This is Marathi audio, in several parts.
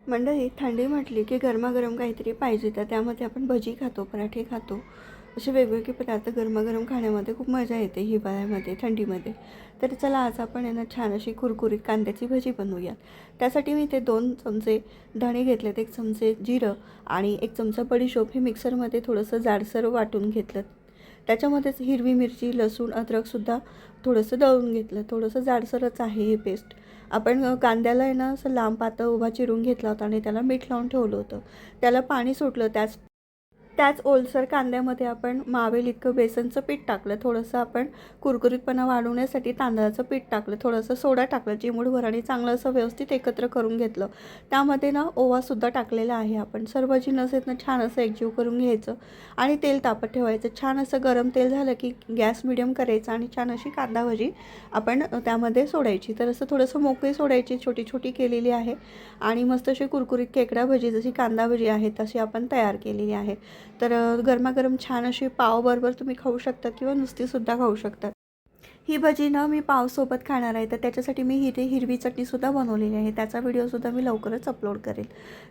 मंडळी, थंडी म्हटली की गरमागरम काहीतरी पाहिजे. तर त्यामध्ये आपण भजी खातो, पराठे खातो, असे वेगवेगळे पदार्थ गरमागरम खाण्यामध्ये खूप मजा येते हिवाळ्यामध्ये, थंडीमध्ये. तर चला, आज आपण आहे ना छान अशी कुरकुरीत कांद्याची भजी बनवूयात. त्यासाठी मी इथे 2 चमचे धणे घेतलेत, 1 चमचे जिरं आणि 1 चमचा बडीशोप हे मिक्सरमध्ये थोडंसं जाडसर वाटून घेतलं. त्याच्यामध्येच हिरवी मिरची, लसूण, अद्रकसुद्धा थोडंसं दळून घेतलं. थोडंसं जाडसरच आहे ही पेस्ट. आपण कांद्याला आहे ना असं लांब पातळ उभा चिरून घेतला होता आणि त्याला मीठ लावून ठेवलं होतं. त्याला पाणी सुटलं. त्याच त्याच ओलसर कांद्यामध्ये आपण मावेल इतकं बेसनचं पीठ टाकलं. थोडंसं आपण कुरकुरीतपणा वाढवण्यासाठी तांदळाचं पीठ टाकलं. थोडंसं सोडा टाकलं चिमूटभर आणि चांगलं असं व्यवस्थित एकत्र करून घेतलं. त्यामध्ये ना ओवासुद्धा टाकलेला आहे आपण. सर्व जिन्नस आहेत ना छान असं एकजीव करून घ्यायचं आणि तेल तापत ठेवायचं. छान असं गरम तेल झालं की गॅस मिडियम करायचा आणि छान अशी कांदा भजी आपण त्यामध्ये सोडायची. तर असं थोडंसं मोकळी सोडायची, छोटी छोटी केलेली आहे आणि मस्त अशी कुरकुरीत खेकडा भजी जशी कांदा भजी आहे तशी आपण तयार केलेली आहे. तर गरमागरम छान अशी पावबरोबर तुम्ही खाऊ शकता किंवा नुसतीसुद्धा खाऊ शकता. ही भजी ना मी पावसोबत खाणार आहे, तर त्याच्यासाठी मी हिरवी चटणीसुद्धा बनवलेली आहे. त्याचा व्हिडिओसुद्धा मी लवकरच अपलोड करेल.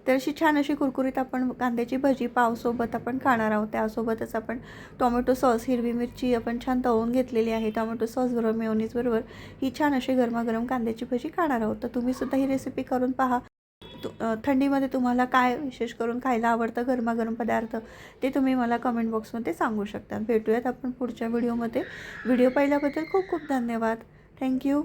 तर अशी छान अशी कुरकुरीत आपण कांद्याची भजी पावसोबत आपण खाणार आहोत. त्यासोबतच आपण टोमॅटो सॉस, हिरवी मिरची आपण छान तळून घेतलेली आहे. टोमॅटो सॉसबरोबर, मेयोनीजबरोबर ही छान अशी गरमागरम कांद्याची भजी खाणार आहोत. तर तुम्हीसुद्धा ही रेसिपी करून पहा. थंडीमध्ये तुम्हाला काय विशेष करून खायला आवडतं गरमागरम पदार्थ, ते तुम्ही मला कमेंट बॉक्समध्ये सांगू शकता. भेटूयात आपण पुढच्या व्हिडिओमध्ये. व्हिडिओ पाहिल्याबद्दल खूप खूप धन्यवाद. थँक्यू.